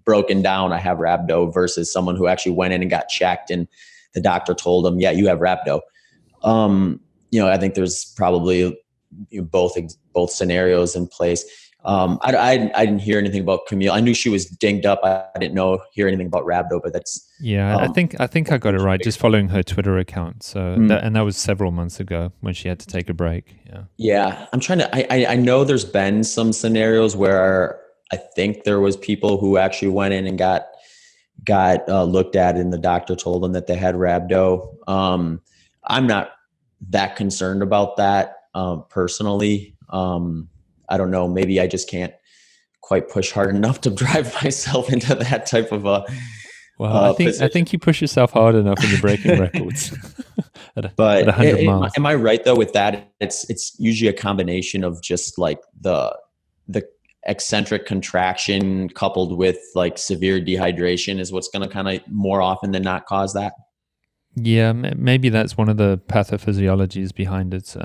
broken down, I have rhabdo, versus someone who actually went in and got checked and the doctor told them, yeah, you have rhabdo. I think there's probably both scenarios in place. I didn't hear anything about Camille. I knew she was dinged up. I didn't hear anything about rhabdo, but that's I think I got it right just following her Twitter account. So that was several months ago when she had to take a break. Yeah. I'm trying to. I know there's been some scenarios where I think there was people who actually went in and got looked at, and the doctor told them that they had rhabdo. I'm not that concerned about that personally. I don't know. Maybe I just can't quite push hard enough to drive myself into that type of a. Well, I think you push yourself hard enough when you're breaking records. at 100 miles. Am I right though with that? It's usually a combination of just like the eccentric contraction coupled with like severe dehydration is what's going to kind of more often than not cause that. Yeah, maybe that's one of the pathophysiologies behind it.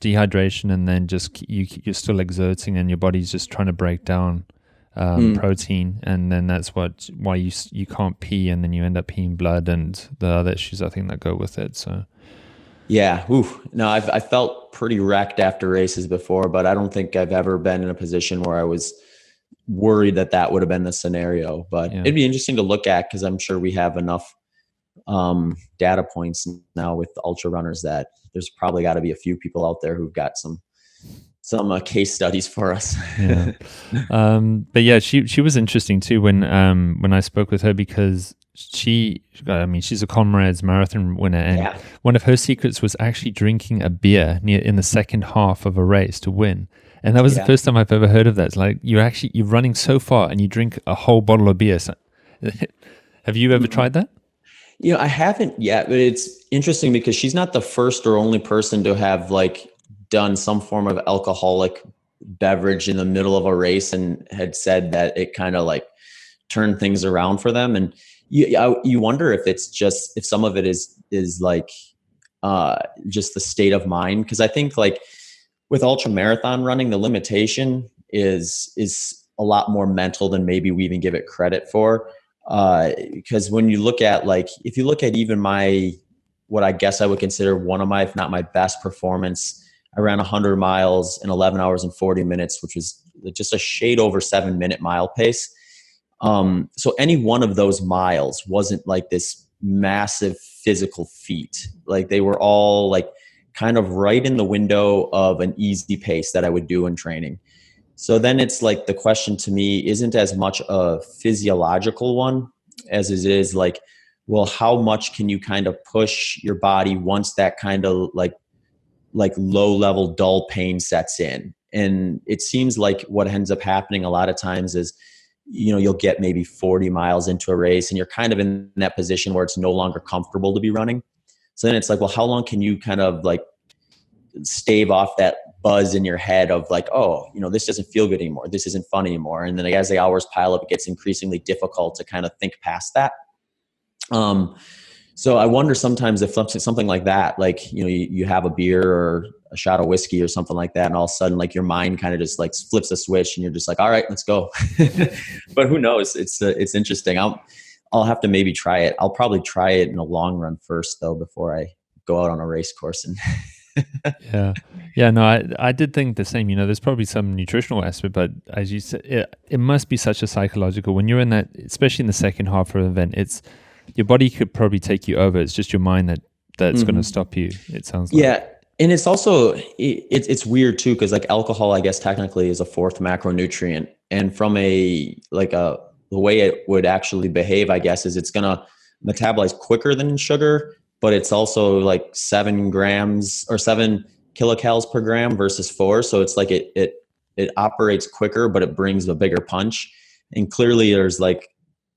Dehydration, and then just you're still exerting, and your body's just trying to break down protein, and then that's why you can't pee, and then you end up peeing blood, and the other issues I think that go with it. So, yeah, no, I felt pretty wrecked after races before, but I don't think I've ever been in a position where I was worried that would have been the scenario. But it'd be interesting to look at because I'm sure we have enough data points now with ultra runners that there's probably got to be a few people out there who've got some case studies for us. But yeah, she was interesting too when I spoke with her, because she's a Comrades marathon winner, and one of her secrets was actually drinking a beer in the second half of a race to win. And that was the first time I've ever heard of that. It's like you're running so far and you drink a whole bottle of beer. So, have you ever tried that? I haven't yet, but it's interesting because she's not the first or only person to have like done some form of alcoholic beverage in the middle of a race and had said that it kind of like turned things around for them. And you wonder if it's just, if some of it is like just the state of mind. Cause I think like with ultra marathon running, the limitation is a lot more mental than maybe we even give it credit for. Because when you look at if you look at even what I guess I would consider one of my, if not my best performance, I ran 100 miles in 11 hours and 40 minutes, which was just a shade over 7-minute mile pace. So any one of those miles wasn't like this massive physical feat. Like they were all like kind of right in the window of an easy pace that I would do in training. So then it's like the question to me isn't as much a physiological one as it is, like, well, how much can you kind of push your body once that kind of like low level dull pain sets in? And it seems like what ends up happening a lot of times is, you'll get maybe 40 miles into a race and you're kind of in that position where it's no longer comfortable to be running. So then it's like, well, how long can you kind of like stave off that buzz in your head of like, oh, this doesn't feel good anymore, this isn't fun anymore. And then as the hours pile up, it gets increasingly difficult to kind of think past that. So I wonder sometimes if something like that, like, you have a beer or a shot of whiskey or something like that, and all of a sudden, like, your mind kind of just like flips a switch and you're just like, all right, let's go. But who knows? It's interesting. I'll have to maybe try it. I'll probably try it in a long run first though, before I go out on a race course. And yeah, no, I did think the same. There's probably some nutritional aspect, but as you said, it must be such a psychological, when you're in that, especially in the second half of an event, it's your body could probably take you over. It's just your mind that's going to stop you, it sounds like. Yeah. And it's also, it's weird too, because like alcohol, I guess technically is a fourth macronutrient. And from the way it would actually behave, I guess, is it's going to metabolize quicker than sugar, but it's also like 7 grams or 7 kilocalories per gram versus 4. So it's like it operates quicker, but it brings a bigger punch. And clearly there's like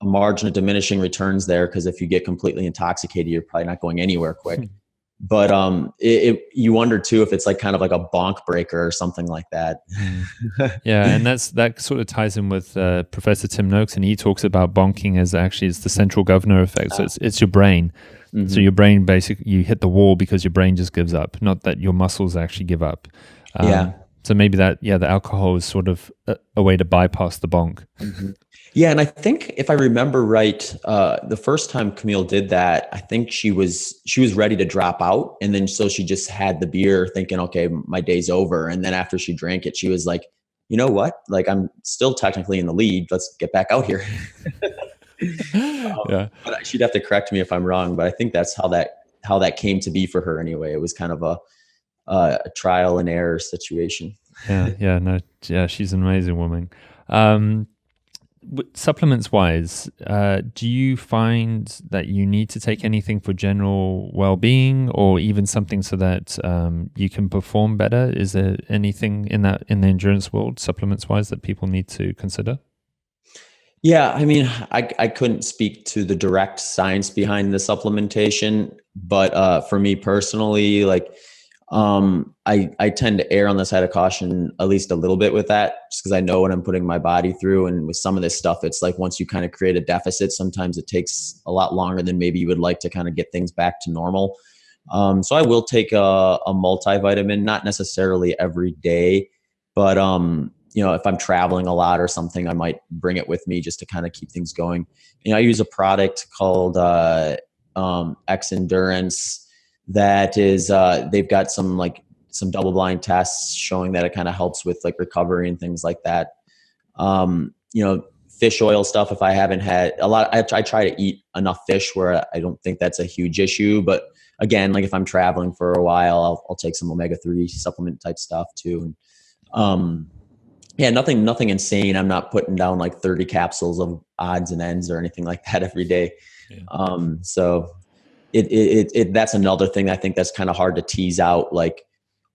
a margin of diminishing returns there, because if you get completely intoxicated, you're probably not going anywhere quick. But you wonder too if it's like kind of like a bonk breaker or something like that. Yeah, and that sort of ties in with Professor Tim Noakes, and he talks about bonking as actually it's the central governor effect. So it's your brain. Mm-hmm. So your brain, basically, you hit the wall because your brain just gives up, not that your muscles actually give up. So maybe the alcohol is sort of a way to bypass the bonk. Mm-hmm. Yeah, and I think if I remember right, the first time Camille did that, I think she was ready to drop out, and then so she just had the beer, thinking, okay, my day's over. And then after she drank it, she was like, you know what? Like, I'm still technically in the lead. Let's get back out here. Yeah. But she'd have to correct me if I'm wrong, but I think that's how that came to be for her anyway. It was kind of a trial and error situation. Yeah, she's an amazing woman. Supplements wise, do you find that you need to take anything for general well-being, or even something so that you can perform better? Is there anything in the endurance world, supplements wise, that people need to consider? Yeah, I mean, I couldn't speak to the direct science behind the supplementation, but for me personally, like, I tend to err on the side of caution at least a little bit with that, just because I know what I'm putting my body through. And with some of this stuff, it's like once you kind of create a deficit, sometimes it takes a lot longer than maybe you would like to kind of get things back to normal. So I will take a multivitamin, not necessarily every day, but if I'm traveling a lot or something, I might bring it with me just to kind of keep things going. I use a product called X Endurance. That is, they've got some double blind tests showing that it kind of helps with like recovery and things like that. Fish oil stuff, if I haven't had a lot, I try to eat enough fish where I don't think that's a huge issue. But again, like if I'm traveling for a while, I'll take some omega-3 supplement type stuff too. And nothing insane. I'm not putting down like 30 capsules of odds and ends or anything like that every day. Yeah. So it that's another thing I think that's kind of hard to tease out, like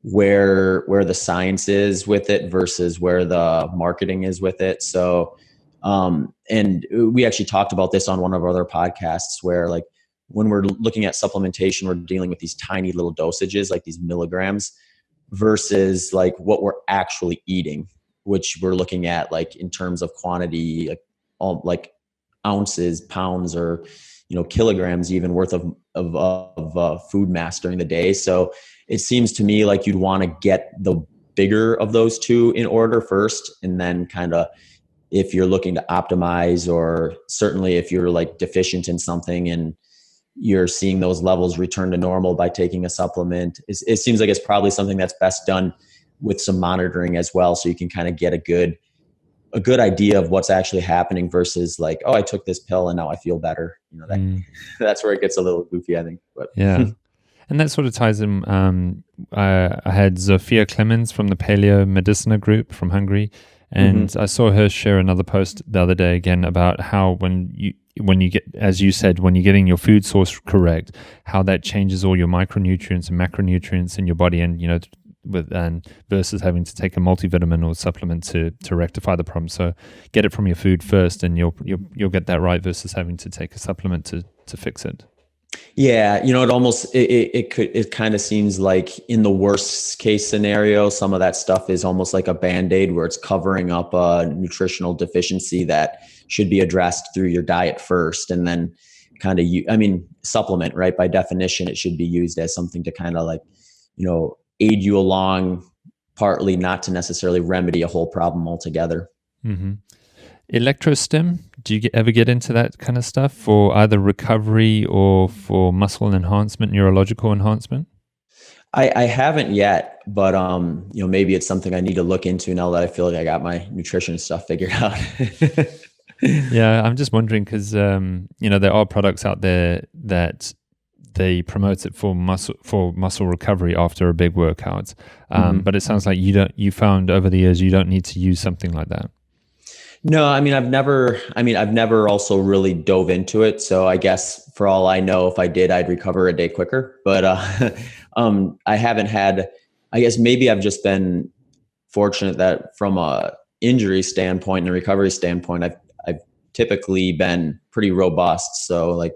where the science is with it versus where the marketing is with it. So, and we actually talked about this on one of our other podcasts, where like when we're looking at supplementation, we're dealing with these tiny little dosages, like these milligrams, versus like what we're actually eating, which we're looking at like in terms of quantity, like ounces, pounds, or kilograms even worth of food mass during the day. So it seems to me like you'd want to get the bigger of those two in order first, and then kind of, if you're looking to optimize, or certainly if you're like deficient in something and you're seeing those levels return to normal by taking a supplement, it seems like it's probably something that's best done with some monitoring as well, so you can kind of get a good idea of what's actually happening versus like, oh, I took this pill and now I feel better. That's where it gets a little goofy, I think. But yeah. And that sort of ties in. I had Zofia Clemens from the Paleo Medicina group from Hungary, and I saw her share another post the other day again about how when when you get, as you said, when you're getting your food source correct, how that changes all your micronutrients and macronutrients in your body, and versus having to take a multivitamin or supplement to rectify the problem. So get it from your food first, and you'll get that right versus having to take a supplement to fix it. Yeah, it kind of seems like in the worst case scenario, some of that stuff is almost like a Band-Aid where it's covering up a nutritional deficiency that should be addressed through your diet first, and then supplement, right? By definition, it should be used as something to kind of like, aid you along, partly not to necessarily remedy a whole problem altogether. Mm-hmm. Electrostim, do you ever get into that kind of stuff for either recovery or for muscle enhancement, neurological enhancement? I haven't yet, but maybe it's something I need to look into now that I feel like I got my nutrition stuff figured out. Yeah, I'm just wondering because there are products out there that they promote it for muscle recovery after a big workout, but it sounds like you found over the years you don't need to use something like that. No, I've never also really dove into it. So I guess for all I know, if I did, I'd recover a day quicker. But I haven't had, I guess maybe I've just been fortunate that from a injury standpoint and a recovery standpoint, I've typically been pretty robust. So like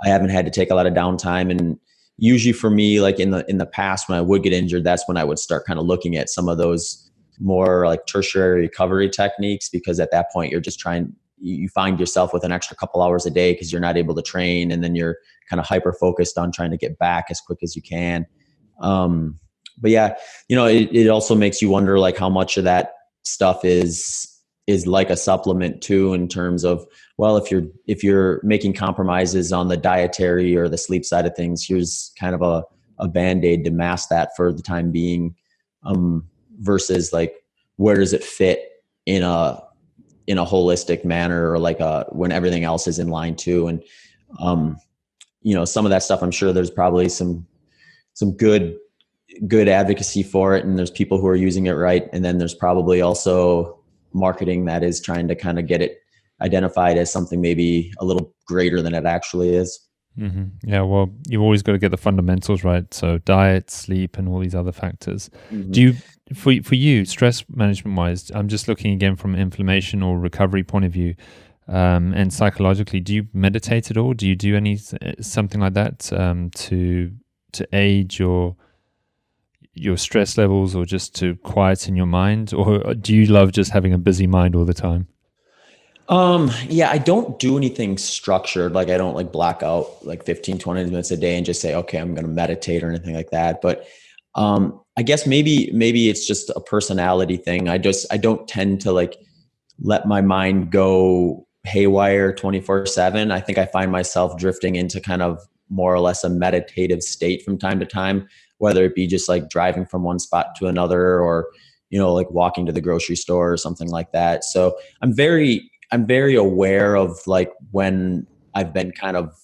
I haven't had to take a lot of downtime. And usually for me, like in the past, when I would get injured, that's when I would start kind of looking at some of those more like tertiary recovery techniques, because at that point you're just you find yourself with an extra couple hours a day because you're not able to train, and then you're kind of hyper focused on trying to get back as quick as you can. But yeah, it also makes you wonder like how much of that stuff is like a supplement too, in terms of, well, if you're making compromises on the dietary or the sleep side of things, here's kind of a Band-Aid to mask that for the time being. Versus like, where does it fit in a holistic manner, or like when everything else is in line too? And some of that stuff, I'm sure there's probably some good advocacy for it, and there's people who are using it right, and then there's probably also marketing that is trying to kind of get it identified as something maybe a little greater than it actually is. Mm-hmm. Yeah, well, you've always got to get the fundamentals right. So diet, sleep, and all these other factors. Mm-hmm. Do you, for you, stress management wise, I'm just looking again from inflammation or recovery point of view, and psychologically, do you meditate at all? Do you do something like that to aid your stress levels, or just to quieten your mind, or do you love just having a busy mind all the time? Yeah, I don't do anything structured. Like I don't like block out like 15, 20 minutes a day and just say, okay, I'm going to meditate or anything like that. But, I guess maybe it's just a personality thing. I don't tend to like let my mind go haywire 24/7. I think I find myself drifting into kind of more or less a meditative state from time to time, whether it be just like driving from one spot to another, or, like walking to the grocery store or something like that. So I'm very aware of like when I've been kind of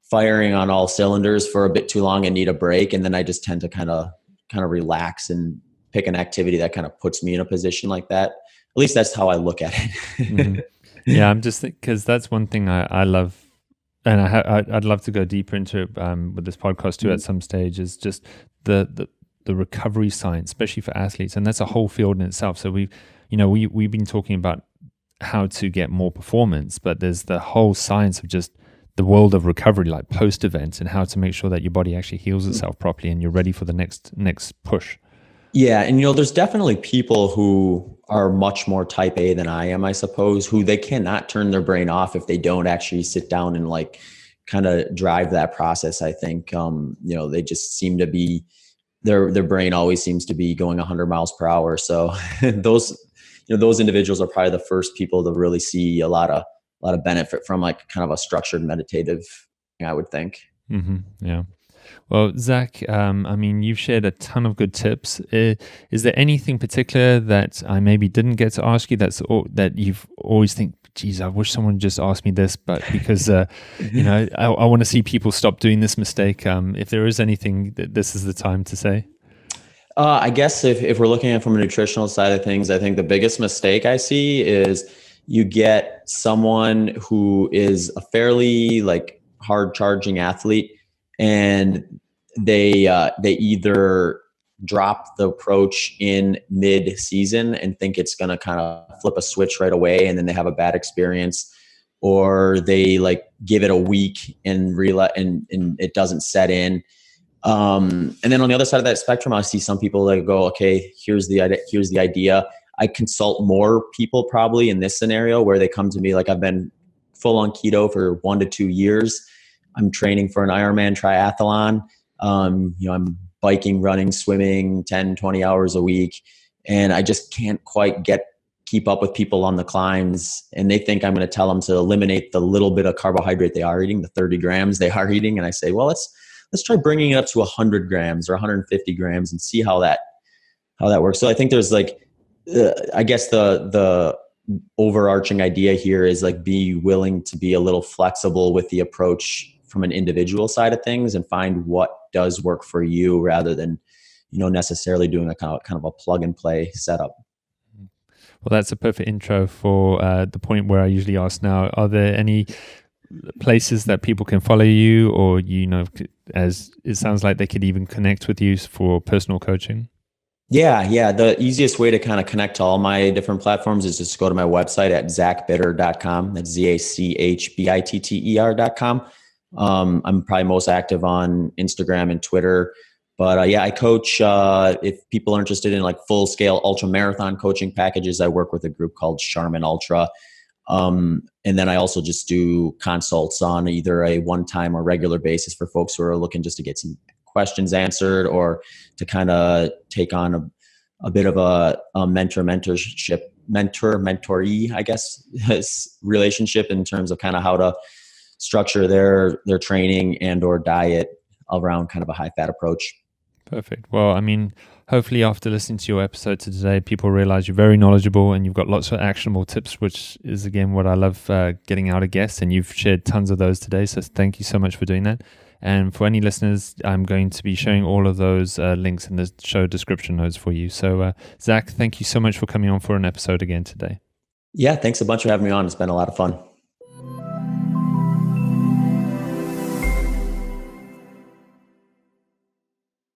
firing on all cylinders for a bit too long and need a break. And then I just tend to kind of relax and pick an activity that kind of puts me in a position like that. At least that's how I look at it. Mm-hmm. Yeah, I'm just because that's one thing I love, and I'd love to go deeper into it with this podcast too. Mm-hmm. At some stage, is just the recovery science, especially for athletes, and that's a whole field in itself. So we've been talking about how to get more performance, but there's the whole science of just the world of recovery, like post events, and how to make sure that your body actually heals itself properly and you're ready for the next push. Yeah. And, there's definitely people who are much more type A than I am, I suppose, who they cannot turn their brain off if they don't actually sit down and like kind of drive that process. I think, they just seem to be, their brain always seems to be going 100 miles per hour. So those individuals are probably the first people to really see a lot of benefit from like kind of a structured meditative thing, I would think. Mm-hmm. Yeah. Well, Zach, you've shared a ton of good tips. Is there anything particular that I maybe didn't get to ask you that you've always think, geez, I wish someone just asked me this, but because, I want to see people stop doing this mistake. If there is anything that this is the time to say. I guess if we're looking at it from a nutritional side of things, I think the biggest mistake I see is you get someone who is a fairly like hard charging athlete, and they either drop the approach in mid season and think it's going to kind of flip a switch right away, and then they have a bad experience, or they like give it a week and realize and it doesn't set in. And then on the other side of that spectrum, I see some people that go, okay, here's the idea. I consult more people probably in this scenario where they come to me like, I've been full on keto for 1 to 2 years. I'm training for an Ironman triathlon. I'm biking, running, swimming 10, 20 hours a week. And I just can't quite keep up with people on the climbs. And they think I'm going to tell them to eliminate the little bit of carbohydrate they are eating, the 30 grams they are eating. And I say, well, let's try bringing it up to 100 grams or 150 grams and see how that works. So I think there's like, I guess the overarching idea here is like be willing to be a little flexible with the approach from an individual side of things and find what does work for you rather than, necessarily doing a kind of a plug and play setup. Well, that's a perfect intro for the point where I usually ask now, are there any places that people can follow you, or, as it sounds like they could even connect with you for personal coaching? Yeah. The easiest way to kind of connect to all my different platforms is just go to my website at zachbitter.com. That's ZACHBITTER.com. I'm probably most active on Instagram and Twitter. But I coach, if people are interested in like full scale ultra marathon coaching packages, I work with a group called Charmin Ultra. And then I also just do consults on either a one-time or regular basis for folks who are looking just to get some questions answered or to kind of take on a bit of a mentorship, mentoree, I guess, relationship in terms of kind of how to structure their training and or diet around kind of a high fat approach. Perfect. Well, I mean, hopefully after listening to your episode today, people realize you're very knowledgeable and you've got lots of actionable tips, which is, again, what I love getting out of guests. And you've shared tons of those today. So thank you so much for doing that. And for any listeners, I'm going to be showing all of those links in the show description notes for you. So, Zach, thank you so much for coming on for an episode again today. Yeah, thanks a bunch for having me on. It's been a lot of fun.